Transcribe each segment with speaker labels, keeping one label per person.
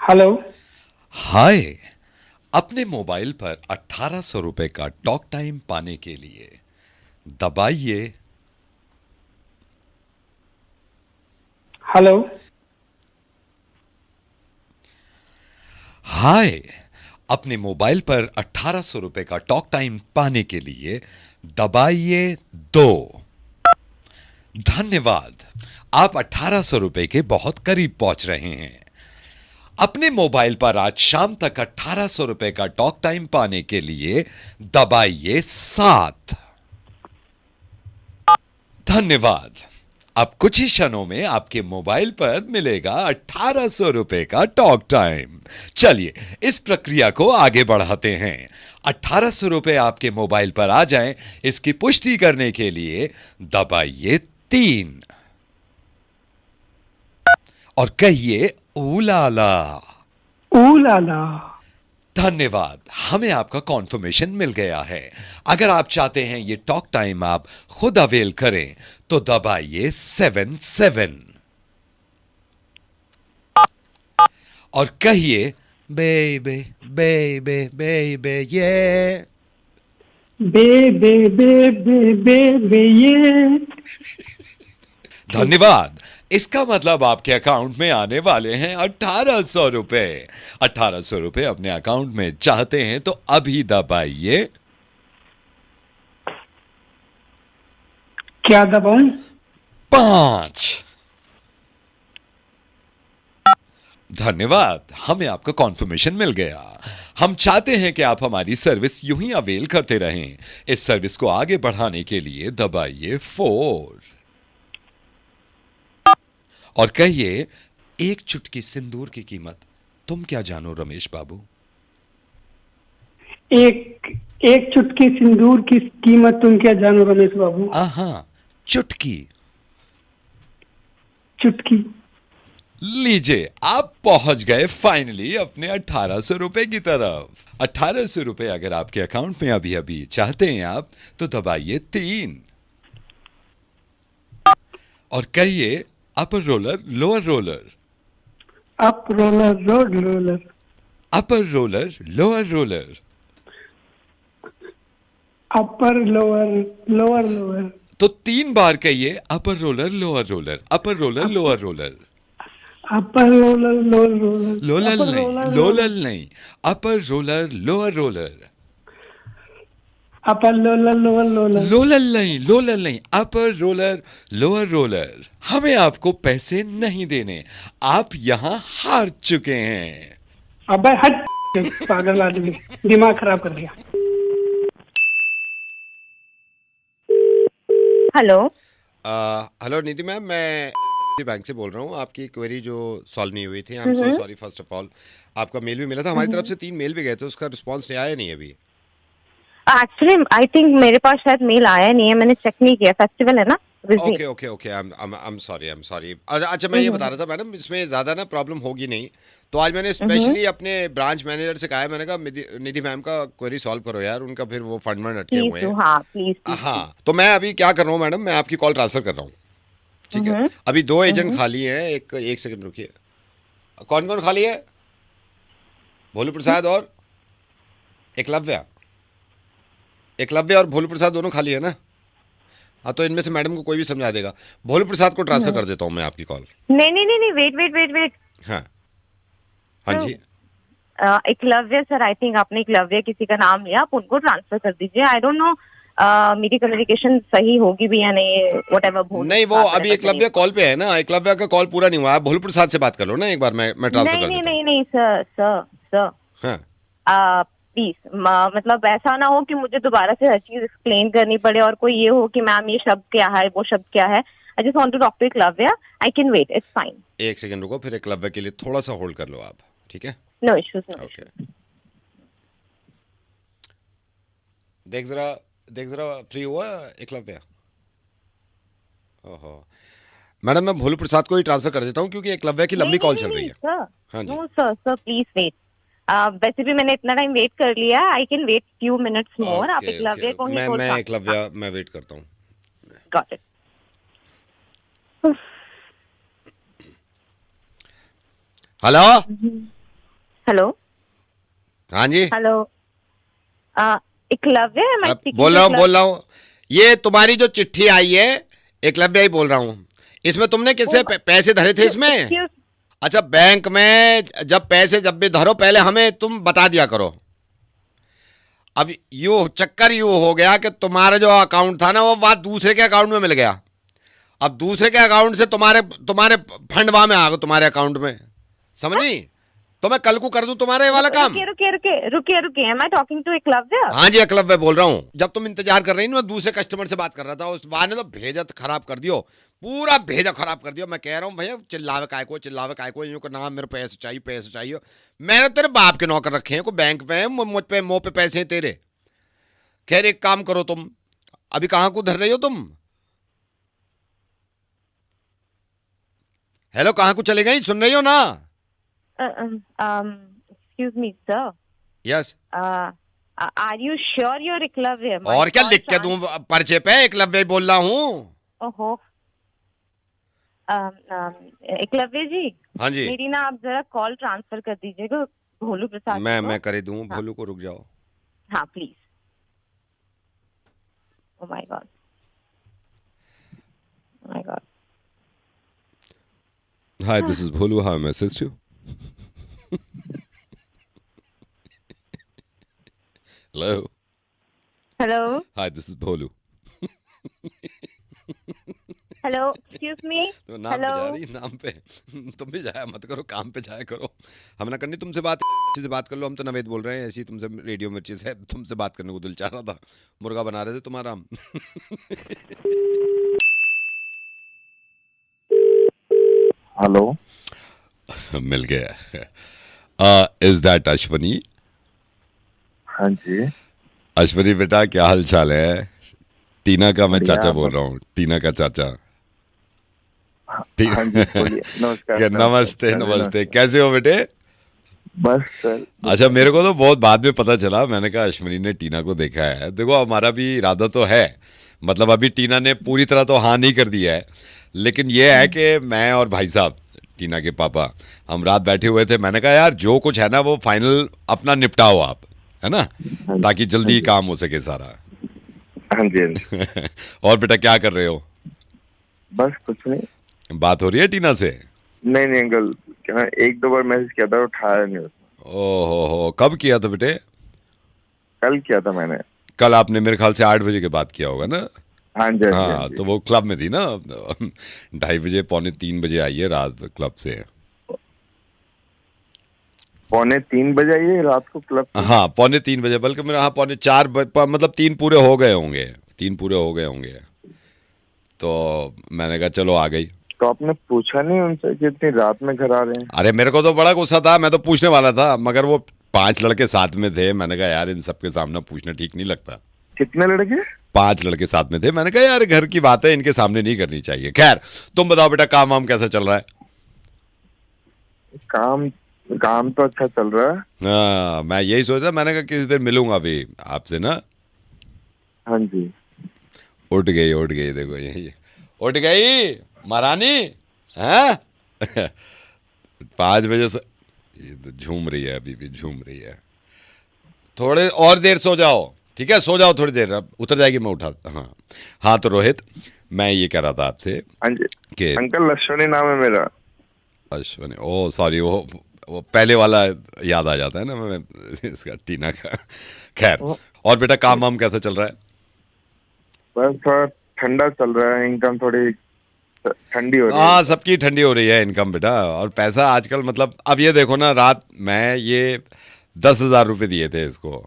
Speaker 1: Hello.
Speaker 2: हाय। अपने mobile पर 1800 रुपए का टॉक टाइम पाने के लिए दबाइए।
Speaker 1: हेलो।
Speaker 2: हाय। अपने मोबाइल पर 1800 रुपए का टॉक टाइम पाने के लिए दबाइए 2। धन्यवाद। आप 1800 रुपए के बहुत करीब पहुंच रहे हैं। अपने मोबाइल पर आज शाम तक 1800 रुपए का टॉक टाइम पाने के लिए दबाइए 7। धन्यवाद। अब कुछ ही क्षणों में आपके मोबाइल पर मिलेगा 1800 रुपए का टॉक टाइम। चलिए इस प्रक्रिया को आगे बढ़ाते हैं। 1800 रुपए आपके मोबाइल पर आ जाएं, इसकी पुष्टि करने के लिए दबाइए 3 और कहिए ऊलाला।
Speaker 1: ऊ लाला।
Speaker 2: धन्यवाद। हमें आपका कॉन्फर्मेशन मिल गया है। अगर आप चाहते हैं ये टॉक टाइम आप खुद अवेल करें तो दबाइए 7 और कहिए बेबे बेबे बेबे ये।
Speaker 1: बे बे बे बे बे बे ये।
Speaker 2: धन्यवाद। इसका मतलब आपके अकाउंट में आने वाले हैं 1800 रुपए। 1800 रुपए अपने अकाउंट में चाहते हैं तो अभी दबाइए
Speaker 1: क्या दबाऊं?
Speaker 2: 5। धन्यवाद। हमें आपका कॉन्फर्मेशन मिल गया। हम चाहते हैं कि आप हमारी सर्विस यूं ही अवेल करते रहें। इस सर्विस को आगे बढ़ाने के लिए दबाइए 4 और कहिए एक चुटकी सिंदूर की कीमत तुम क्या जानो रमेश बाबू।
Speaker 1: एक एक चुटकी सिंदूर की कीमत तुम क्या जानो रमेश बाबू?
Speaker 2: आहा, चुटकी।
Speaker 1: चुटकी।
Speaker 2: लीजिए आप पहुंच गए फाइनली अपने 1800 रुपए की तरफ। 1800 रुपए अगर आपके अकाउंट में अभी अभी चाहते हैं आप तो दबाइए 3 और कहिए upper roller lower roller.
Speaker 1: Up roller road roller.
Speaker 2: Upper roller lower roller.
Speaker 1: Upper lower lower lower.
Speaker 2: तो 3 बार कहिए upper roller lower roller, upper roller lower roller.
Speaker 1: Upper roller lower roller.
Speaker 2: लोलल
Speaker 1: अपर
Speaker 2: नहीं,
Speaker 1: रोलर लोअर।
Speaker 2: लोलल नहीं, upper roller lower roller.
Speaker 1: Upper लोलर lower लोलर।
Speaker 2: लोलल नहीं, अपर रोलर लोअर रोलर। हमें आपको पैसे नहीं देने, आप यहां हार चुके हैं।
Speaker 1: अबे हट पागल आदमी, दिमाग खराब कर दिया।
Speaker 3: हेलो।
Speaker 4: हेलो निधि मैम, मैं बैंक से बोल रहा हूँ। आपकी क्वेरी जो सॉल्व नहीं हुई थी, I am so
Speaker 3: hmm
Speaker 4: sorry. First of all आपका मेल भी मिला था, हमारी तरफ
Speaker 3: हम्म।
Speaker 4: से 3 मेल भी गए थे, उसका रिस्पांस नहीं आया नहीं अभी।
Speaker 3: एक्चुअली आई थिंक मेरे पास शायद मेल आया नहीं है, मैंने चेक नहीं किया, फेस्टिवल है ना, busy.
Speaker 4: Okay okay okay, I am sorry, I am sorry. अच्छा, मैं ये बता रहा था मैडम, इसमें ज़्यादा ना प्रॉब्लम होगी नहीं। तो आज मैंने
Speaker 3: हम्म।
Speaker 4: स्पेशली अपने ब्रांच मैनेजर से कहा है, मैंने कहा निधि मैम का क्वेरी सॉल्व करो यार, उनका फिर वो फंड में अटके
Speaker 3: प्लीज
Speaker 4: हुए
Speaker 3: डू,
Speaker 4: हैं।
Speaker 3: हाँ प्लीज प्लीज प्लीज।
Speaker 4: हाँ, तो मैं अभी क्या कर रहा हूँ मैडम, मैं आपकी कॉल ट्रांसफ़र कर रहा हूँ। ठीक है,
Speaker 3: हम्म
Speaker 4: अभी 2 एजेंट
Speaker 3: हम्म।
Speaker 4: खाली हैं। एक सेकंड रुकिए। कौन कौन खाली है? भोलू प्रसाद और एकलव्य। एकलव्य और भोलू प्रसाद दोनों खाली है ना? हाँ, तो इनमें से मैडम को कोई भी समझा देगा। भोलू प्रसाद को ट्रांसफर कर देता हूँ मैं आपकी कॉल।
Speaker 3: नहीं नहीं नहीं नहीं, वेट वेट वेट वेट।
Speaker 4: हाँ हाँ जी।
Speaker 3: एकलव्य सर, आई थिंक आपने एकलव्य किसी का नाम लिया, आप उनको ट्रांसफर कर दीजिए। आई डोंट नो मेरी कम्युनिकेशन सही होगी भी या नहीं, वट एवर भोलू
Speaker 4: नहीं, वो
Speaker 3: प्रसाद
Speaker 4: अभी
Speaker 3: whatever the
Speaker 4: Eklavya
Speaker 3: name
Speaker 4: call पे है ना, एकलव्य का कॉल पूरा नहीं हुआ। आप भोलू प्रसाद से बात कर लो ना एक बार, मैं
Speaker 3: was.
Speaker 4: ट्रांसफर
Speaker 3: नहीं
Speaker 4: कर
Speaker 3: नहीं
Speaker 4: देता हूँ।
Speaker 3: नहीं नहीं सर सर सर,
Speaker 4: हाँ,
Speaker 3: प्लीज, मतलब ऐसा ना हो कि मुझे दोबारा से हर चीज एक्सप्लेन करनी पड़े और कोई ये हो कि मैम ये शब्द क्या है, वो शब्द क्या है। I just want to talk to Eklavya, I can wait, it's fine.
Speaker 4: एक सेकंड रुको, फिर एकलव्य के लिए थोड़ा सा होल्ड कर लो आप, ठीक है?
Speaker 3: No issues no
Speaker 4: okay,
Speaker 3: issues.
Speaker 4: देख जरा, देख जरा, फ्री हुआ एकलव्य? ओहो मैडम, मैं भोलू प्रसाद को ही ट्रांसफर कर देता हूँ क्योंकि एकलव्य की
Speaker 3: नहीं
Speaker 4: लंबी
Speaker 3: नहीं
Speaker 4: कॉल
Speaker 3: नहीं
Speaker 4: चल रही
Speaker 3: नहीं
Speaker 4: है।
Speaker 3: सर,
Speaker 4: हाँ जी।
Speaker 3: No sir sir please wait. वैसे भी मैंने इतना टाइम वेट कर लिया, I can wait few minutes more. आप
Speaker 4: ओके ओके,
Speaker 3: एकलव्य को ही
Speaker 4: मैं
Speaker 3: को
Speaker 4: मैं
Speaker 3: ट्रांसफर, हाँ,
Speaker 4: एकलव्य मैं वेट करता हूँ।
Speaker 3: Got it.
Speaker 4: हेलो
Speaker 3: हेलो
Speaker 4: हाँ जी,
Speaker 3: हेलो एकलव्य am I
Speaker 4: अब
Speaker 3: speaking
Speaker 4: बोल
Speaker 3: to
Speaker 4: रहा हूँ
Speaker 3: एकलव्य?
Speaker 4: बोल रहा हूँ। ये तुम्हारी जो चिट्ठी आई है, एकलव्य ही बोल रहा हूँ। इसमें तुमने किससे
Speaker 3: Oh,
Speaker 4: पैसे धरे थे इसमें?
Speaker 3: excuse
Speaker 4: अच्छा, बैंक में जब पैसे जब भी धरो पहले हमें तुम बता दिया करो। अब यू चक्कर यू हो गया कि तुम्हारा जो अकाउंट था ना वो बात दूसरे के अकाउंट में मिल गया। अब दूसरे के अकाउंट से तुम्हारे तुम्हारे फंड वहां में आ गए तुम्हारे अकाउंट में, समझी? तो मैं कल को कर दूं तुम्हारे ये वाला काम।
Speaker 3: रुकिए am I talking to Eklavya?
Speaker 4: हाँ जी, एकलव्य बोल रहा हूँ। जब तुम इंतजार कर रही ना, मैं दूसरे कस्टमर से बात कर रहा था, उस बार ने तो भेजा खराब कर दियो, पूरा भेजा खराब कर दियो। मैं कह रहा हूँ भैया चिल्लावे काय को यूं का नाम, मेरे पैसे चाहिए। मैंने तेरे बाप के नौकर रखे हैं, कोई बैंक पे है, मुझ पे मुंह पे पैसे हैं तेरे। खैर एक काम करो, तुम अभी कहाँ को धर रही हो तुम? हेलो, कहाँ को चले गई? सुन रही हो ना?
Speaker 3: Excuse me, sir.
Speaker 4: Yes.
Speaker 3: Are you sure you're Eklavya? My
Speaker 4: और क्या
Speaker 3: call
Speaker 4: लिख के दूं पर्चे पे? एकलव्य ही बोल रहा हूँ।
Speaker 3: ओहो एकलव्य जी,
Speaker 4: हाँ जी,
Speaker 3: मेरी ना आप जरा कॉल ट्रांसफर कर दीजिएगा भोलू प्रसाद जी को।
Speaker 4: मैं कर ही दूं।
Speaker 3: हाँ।
Speaker 4: भोलू को रुक जाओ।
Speaker 3: हाँ please. Oh my God, oh my God.
Speaker 2: Hi, this is Bholu. How may I assist you? Hello.
Speaker 3: Hello
Speaker 2: Hi, this is Bholu.
Speaker 3: Hello excuse me.
Speaker 2: तो नाम पे जा रही, नाम पे तुम भी जाया मत करो, काम पे जाया करो। हम ना करनी तुमसे बात, से बात कर लो। हम तो नवेद बोल रहे हैं, ऐसी तुमसे रेडियो मिर्ची से तुमसे बात करने को दिल चाह रहा था, मुर्गा बना रहे थे तुम्हारा।
Speaker 5: हेलो,
Speaker 2: मिल गया। Is that Ashwani?
Speaker 5: हाँ जी,
Speaker 2: अश्वनी बेटा, क्या हाल चाल है? टीना का मैं
Speaker 5: बढ़िया,
Speaker 2: चाचा बोल रहा हूँ, टीना का चाचा।
Speaker 5: हाँ जी, बोलिए। नमस्कार।
Speaker 2: नमस्ते नमस्ते, कैसे हो बेटे?
Speaker 5: बस सर।
Speaker 2: अच्छा, मेरे को तो बहुत बाद में पता चला। मैंने कहा अश्वनी ने टीना को देखा है। देखो, हमारा भी इरादा तो है, मतलब अभी टीना ने पूरी तरह तो हाँ नहीं कर दिया है, लेकिन ये है कि मैं और भाई साहब, टीना के पापा, हम रात बैठे हुए थे। मैंने कहा यार जो कुछ है ना वो फाइनल अपना निपटाओ आप, है ना, ताकि जल्दी काम हो सके सारा।
Speaker 5: हाँ जी, हाँ जी।
Speaker 2: और बेटा क्या कर रहे हो?
Speaker 5: बस कुछ नहीं।
Speaker 2: बात हो रही है टीना से?
Speaker 5: नहीं अंकल, क्या एक दो बार मैसेज किया था, उठाया नहीं उसने।
Speaker 2: ओहो, कब किया था बेटे?
Speaker 5: कल किया था मैंने।
Speaker 2: कल आपने मेरे ख्याल से 8 बजे के बाद किया होगा ना?
Speaker 5: हाँ जी,
Speaker 2: हाँ, तो वो क्लब में थी ना। 2:30 बजे, 2:45 बजे आई है रात क्लब से।
Speaker 5: 2:45 बजे आई है रात को क्लब से?
Speaker 2: हाँ, 2:45 बजे, बल्कि मेरा हाँ 4:45, मतलब 3 पूरे हो गए होंगे, 3 पूरे हो गए होंगे। तो मैंने कहा चलो आ गई।
Speaker 5: तो आपने पूछा नहीं उनसे कि इतनी रात में घर आ रहे हैं?
Speaker 2: अरे मेरे को तो बड़ा गुस्सा था, मैं तो पूछने वाला था, मगर वो 5 लड़के साथ में थे। मैंने कहा यार इन सबके सामने पूछना ठीक नहीं लगता।
Speaker 5: कितने लड़के?
Speaker 2: 5 लड़के साथ में थे। मैंने कहा यार घर की बात है, इनके सामने नहीं करनी चाहिए। खैर, तुम बताओ बेटा, काम वाम कैसा चल रहा है?
Speaker 5: काम तो अच्छा चल रहा है।
Speaker 2: हाँ, मैं यही सोचा, मैंने कहा किसी दिन मिलूंगा भी आपसे ना।
Speaker 5: हाँ जी।
Speaker 2: उठ गई, देखो यही उठ गई महारानी है। 5 बजे से ये तो झूम रही है, अभी भी झूम रही है। थोड़े और देर सो जाओ, ठीक है, सो जाओ थोड़ी देर, अब उतर जाएगी, मैं उठा। हाँ तो रोहित, मैं ये कह रहा था आपसे
Speaker 5: हाँ जी
Speaker 2: कि
Speaker 5: अंकल, अश्वनी नाम है मेरा।
Speaker 2: अश्वनी, ओ सॉरी, वो पहले वाला याद आ जाता है ना मैं इसका, टीना का। खैर, और बेटा काम वाम कैसा चल रहा है?
Speaker 5: बस थोड़ा ठंडा चल रहा है, इनकम थोड़ी ठंडी हो रही है।
Speaker 2: हाँ, सबकी ठंडी हो रही है इनकम बेटा। और पैसा आजकल, मतलब अब ये देखो ना, रात मैं ये 10,000 रुपये दिए थे इसको,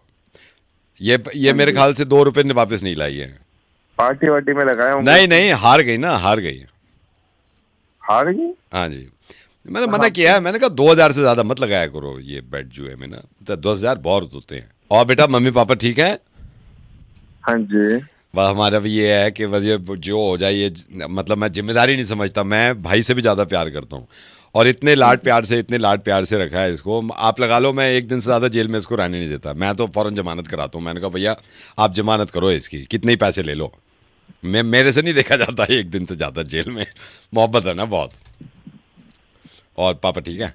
Speaker 2: ये मेरे ख्याल से 2 रुपये ने वापस नहीं लाई है।
Speaker 5: पार्टी वार्टी में लगाया हूँ।
Speaker 2: नहीं, हार गई ना, हार गई।
Speaker 5: हार गई?
Speaker 2: हाँ जी, मैंने मना किया है। मैंने कहा 2,000 से ज्यादा मत लगाया करो ये बेट जुए में ना, तो 10,000 बहुत होते हैं। और बेटा मम्मी पापा ठीक है?
Speaker 5: हाँ जी।
Speaker 2: बस हमारा भी ये है कि बस ये जो हो जाए, ये मतलब मैं जिम्मेदारी नहीं समझता, मैं भाई से भी ज़्यादा प्यार करता हूँ, और इतने लाड प्यार से रखा है इसको। आप लगा लो, मैं एक दिन से ज़्यादा जेल में इसको रहने नहीं देता। मैं तो फ़ौरन जमानत कराता हूँ। मैंने कहा भैया आप जमानत करो इसकी, कितने ही पैसे ले लो, मेरे से नहीं देखा जाता है एक दिन से ज़्यादा जेल में। मोहब्बत है ना बहुत। और पापा ठीक है?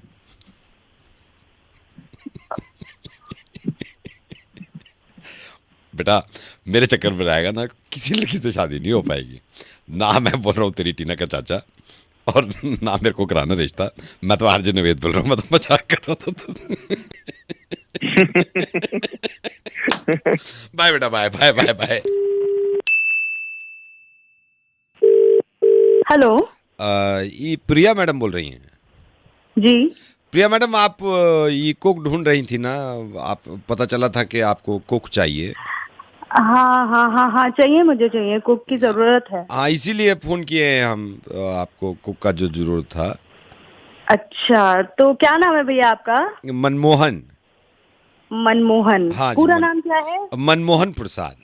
Speaker 2: बेटा मेरे चक्कर में रहेगा ना, किसी लड़की से शादी नहीं हो पाएगी। ना मैं बोल रहा हूँ तेरी टीना का चाचा, और ना मेरे को कराना रिश्ता। मैं तो आरजे नवेद बोल रहा हूँ, मैं तो मजाक कर रहा था। बाय बेटा, bye bye bye bye.
Speaker 6: Hello
Speaker 2: ये प्रिया मैडम बोल रही हैं?
Speaker 6: जी।
Speaker 2: प्रिया मैडम, आप ये कुक ढूंढ रही थी ना? आप पता चला था कि आपको कुक चाहिए।
Speaker 6: हाँ हाँ हाँ हाँ, चाहिए, मुझे चाहिए, कुक की जरूरत है।
Speaker 2: हाँ, इसीलिए फोन किए हैं हम। आपको कुक का जो जरूरत था।
Speaker 6: अच्छा, तो क्या नाम है भैया आपका?
Speaker 2: मनमोहन।
Speaker 6: मनमोहन।
Speaker 2: हाँ जी,
Speaker 6: पूरा नाम क्या है?
Speaker 2: मनमोहन प्रसाद।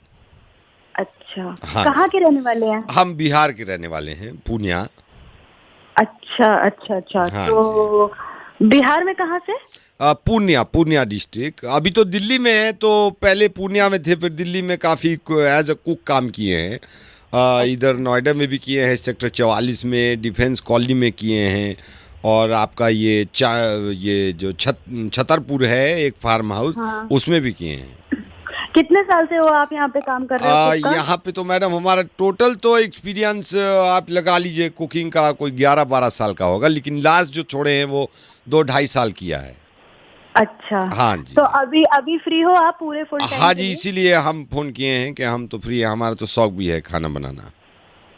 Speaker 6: अच्छा।
Speaker 2: हाँ।
Speaker 6: कहाँ के रहने वाले हैं?
Speaker 2: हम बिहार के रहने वाले हैं, पूर्णिया।
Speaker 6: अच्छा अच्छा अच्छा।
Speaker 2: हाँ
Speaker 6: तो बिहार में कहाँ से?
Speaker 2: पूर्णिया, पूर्णिया डिस्ट्रिक्ट। अभी तो दिल्ली में है, तो पहले पूर्णिया में थे, फिर दिल्ली में काफ़ी एज अ कुक काम किए हैं। इधर नोएडा में भी किए हैं, सेक्टर 44 में, डिफेंस कॉलोनी में किए हैं, और आपका ये जो छतरपुर है एक फार्म हाउस,
Speaker 6: हाँ।
Speaker 2: उसमें भी किए हैं।
Speaker 6: कितने साल से हो आप यहाँ पे काम कर रहे हो कुक का?
Speaker 2: यहाँ पे तो मैडम हमारा टोटल तो एक्सपीरियंस आप लगा लीजिए कुकिंग का कोई 11-12 साल का होगा, लेकिन लास्ट जो छोड़े हैं वो 2-2.5 साल किया है।
Speaker 6: अच्छा।
Speaker 2: हाँ जी।
Speaker 6: तो अभी अभी फ्री हो आप पूरे फुल टाइम?
Speaker 2: हाँ जी, इसीलिए हम फोन किए हैं कि हम तो फ्री है, हमारा तो शौक भी है खाना बनाना।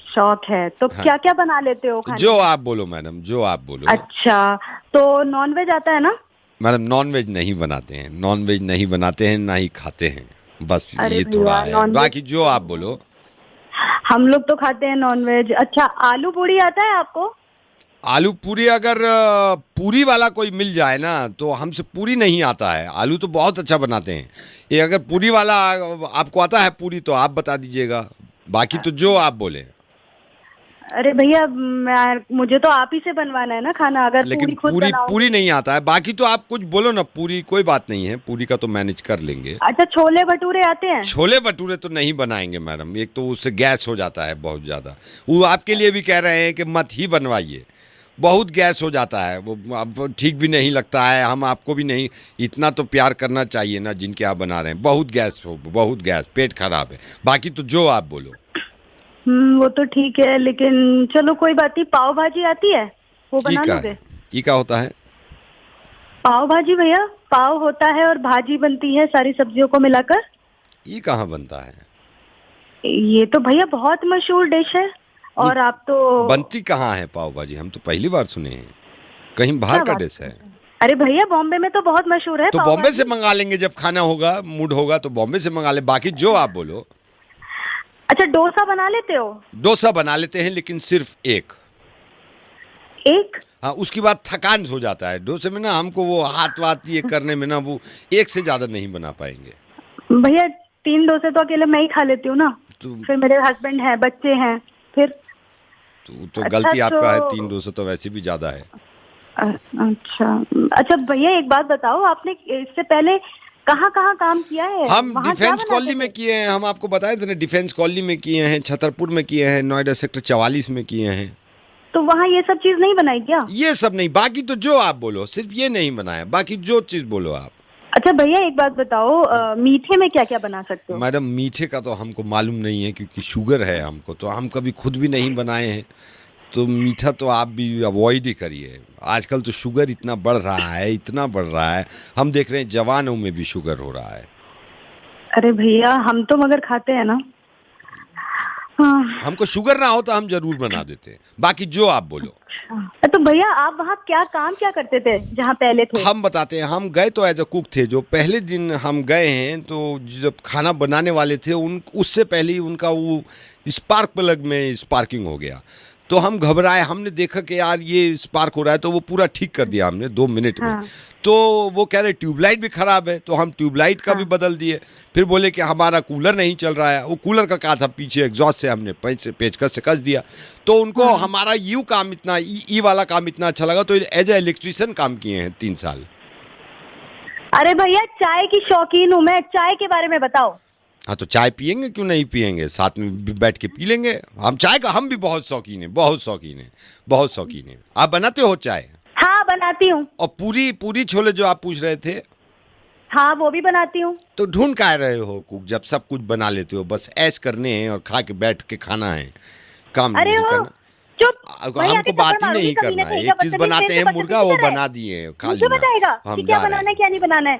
Speaker 6: शौक है तो
Speaker 2: हाँ।
Speaker 6: क्या क्या बना लेते हो खाने
Speaker 2: जो
Speaker 6: में?
Speaker 2: आप बोलो मैडम, जो आप बोलो।
Speaker 6: अच्छा, तो नॉन वेज आता है ना?
Speaker 2: मैडम नॉन वेज नहीं बनाते हैं, नॉन वेज नहीं बनाते हैं, ना ही खाते हैं, बस
Speaker 6: अरे
Speaker 2: ये
Speaker 6: भैया,
Speaker 2: थोड़ा है,
Speaker 6: नॉन-वेज-
Speaker 2: बाकी जो आप बोलो।
Speaker 6: हम लोग तो खाते हैं नॉन वेज। अच्छा, आलू पूरी आता है आपको?
Speaker 2: आलू पूरी, अगर पूरी वाला कोई मिल जाए ना, तो हमसे पूरी नहीं आता है। आलू तो बहुत अच्छा बनाते हैं, ये अगर पूरी वाला आपको आता है पूरी, तो आप बता दीजिएगा, बाकी तो जो आप बोले।
Speaker 6: अरे भैया, मुझे तो आप ही से बनवाना है ना खाना, अगर
Speaker 2: लेकिन
Speaker 6: पूरी खुद
Speaker 2: पूरी
Speaker 6: बनाऊंगी।
Speaker 2: पूरी नहीं आता है, बाकी तो आप कुछ बोलो ना। पूरी कोई बात नहीं है, पूरी का तो मैनेज कर लेंगे।
Speaker 6: अच्छा, छोले भटूरे आते हैं?
Speaker 2: छोले भटूरे तो नहीं बनाएंगे मैडम, एक तो उससे गैस हो जाता है बहुत ज़्यादा। वो आपके लिए भी कह रहे हैं कि मत ही बनवाइए, बहुत गैस हो जाता है, वो अब ठीक भी नहीं लगता है। हम आपको भी नहीं, इतना तो प्यार करना चाहिए ना जिनके आप बना रहे हैं। बहुत गैस हो, बहुत गैस, पेट खराब है। बाकी तो जो आप बोलो।
Speaker 6: वो तो ठीक है, लेकिन चलो कोई बात नहीं। पाव भाजी आती है, वो बना लोगे?
Speaker 2: ये क्या होता है?
Speaker 6: पाव भाजी भैया, पाव होता है और भाजी बनती है सारी सब्जियों को मिलाकर।
Speaker 2: ये कहाँ बनता है?
Speaker 6: ये तो भैया बहुत मशहूर डिश है, और आप तो
Speaker 2: बनती कहाँ है पाव भाजी? हम तो पहली बार सुने हैं, कहीं बाहर
Speaker 6: क्या
Speaker 2: का
Speaker 6: बात
Speaker 2: डिश है?
Speaker 6: अरे भैया, बॉम्बे में तो बहुत मशहूर है
Speaker 2: तो
Speaker 6: पाव
Speaker 2: बॉम्बे
Speaker 6: भाजी।
Speaker 2: से मंगा लेंगे, जब खाना होगा, मूड होगा तो बॉम्बे से मंगा ले। बाकी जो आप बोलो।
Speaker 6: अच्छा, डोसा बना लेते हो?
Speaker 2: डोसा बना लेते हैं, लेकिन सिर्फ एक। हाँ, उसके बाद थकान हो जाता है डोसे में ना, हमको वो हाथ वाथ ये करने में ना, वो एक से ज्यादा नहीं बना पाएंगे।
Speaker 6: भैया 3 डोसे तो अकेले मैं ही खा लेती हूँ ना,
Speaker 2: तो
Speaker 6: फिर मेरे हस्बैंड है, बच्चे हैं, फिर।
Speaker 2: तो
Speaker 6: अच्छा,
Speaker 2: गलती आपका है,
Speaker 6: तो
Speaker 2: 3 डोसे तो वैसे भी ज्यादा है।
Speaker 6: अच्छा अच्छा भैया, एक बात बताओ, आपने इससे पहले कहाँ कहाँ काम किया है?
Speaker 2: हम
Speaker 6: वहाँ क्या
Speaker 2: डिफेंस
Speaker 6: बनाते
Speaker 2: कॉलोनी
Speaker 6: थे?
Speaker 2: में किए हैं, हम आपको बताए थे ना, डिफेंस कॉलोनी में किए हैं, छतरपुर में किए हैं, नोएडा सेक्टर 44 में किए हैं।
Speaker 6: तो वहाँ ये सब चीज नहीं बनाई क्या?
Speaker 2: ये सब नहीं, बाकी तो जो आप बोलो, सिर्फ ये नहीं बनाया, बाकी जो चीज बोलो आप।
Speaker 6: अच्छा भैया, एक बात बताओ, मीठे में क्या क्या बना सकते हो?
Speaker 2: मैडम मीठे का तो हमको मालूम नहीं है, क्योंकि शुगर है हमको, तो हम कभी खुद भी नहीं बनाए हैं, तो मीठा तो आप भी अवॉइड ही करिए। आजकल तो शुगर इतना बढ़ रहा है, इतना बढ़ रहा है, हम देख रहे हैं जवानों में भी शुगर हो रहा है।
Speaker 6: अरे भैया, हम तो मगर खाते हैं ना। हाँ।
Speaker 2: हमको शुगर ना हो तो हम जरूर बना देते हैं, बाकी जो आप बोलो।
Speaker 6: तो भैया, आप वहाँ काम क्या करते थे जहाँ पहले थे?
Speaker 2: हम बताते हैं, हम गए तो एज अ कुक थे। जो पहले दिन हम गए हैं, तो जब खाना बनाने वाले थे, उससे पहले ही उनका वो स्पार्क प्लग में स्पार्किंग हो गया, तो हम घबराए। हमने देखा कि यार ये स्पार्क हो रहा है, तो वो पूरा ठीक कर दिया हमने 2 मिनट में।
Speaker 6: हाँ।
Speaker 2: तो वो कह रहे ट्यूबलाइट भी खराब है, तो हम ट्यूबलाइट का भी बदल दिए। फिर बोले कि हमारा कूलर नहीं चल रहा है। वो कूलर का कहा था, पीछे एग्जॉस्ट से हमने पेचकस से कस दिया। तो उनको हमारा यू काम इतना ई वाला काम इतना अच्छा लगा, तो एज ए इलेक्ट्रिशियन काम किए हैं 3 साल।
Speaker 6: अरे भैया, चाय की शौकीन हूँ मैं, चाय के बारे में बताओ।
Speaker 2: हाँ, तो चाय पियेंगे, क्यों नहीं पियेंगे, साथ में बैठ के पी लेंगे। हम चाय का हम भी बहुत शौकीन हैं, बहुत शौकीन हैं, बहुत शौकीन हैं। आप बनाते हो चाय?
Speaker 6: हाँ, बनाती हूँ।
Speaker 2: और पूरी छोले जो आप पूछ रहे थे?
Speaker 6: हाँ वो भी बनाती हूँ।
Speaker 4: तो ढूंढ का रहे हो कुक जब सब कुछ बना लेते हो? बस ऐश करने हैं और खा के बैठ के खाना है, काम
Speaker 6: अरे
Speaker 4: नहीं
Speaker 6: वो
Speaker 4: करना।
Speaker 6: चुप, वही
Speaker 4: हमको
Speaker 6: आके
Speaker 4: बात
Speaker 6: थप्पड़
Speaker 4: ही नहीं
Speaker 6: मारूंगी, कमीने
Speaker 4: करना है।
Speaker 6: कहीं
Speaker 4: एक
Speaker 6: का
Speaker 4: चीज
Speaker 6: बदतमीज
Speaker 4: बनाते
Speaker 6: से
Speaker 4: हैं
Speaker 6: बदतमीजी
Speaker 4: मुर्गा, वो
Speaker 6: कर रहा है।
Speaker 4: बना दिए, खा
Speaker 6: मुझे
Speaker 4: लेना।
Speaker 6: बताएगा
Speaker 4: हम
Speaker 6: कि क्या
Speaker 4: जा रहे
Speaker 6: बनाना है
Speaker 4: हैं।
Speaker 6: क्या नहीं बनाना है।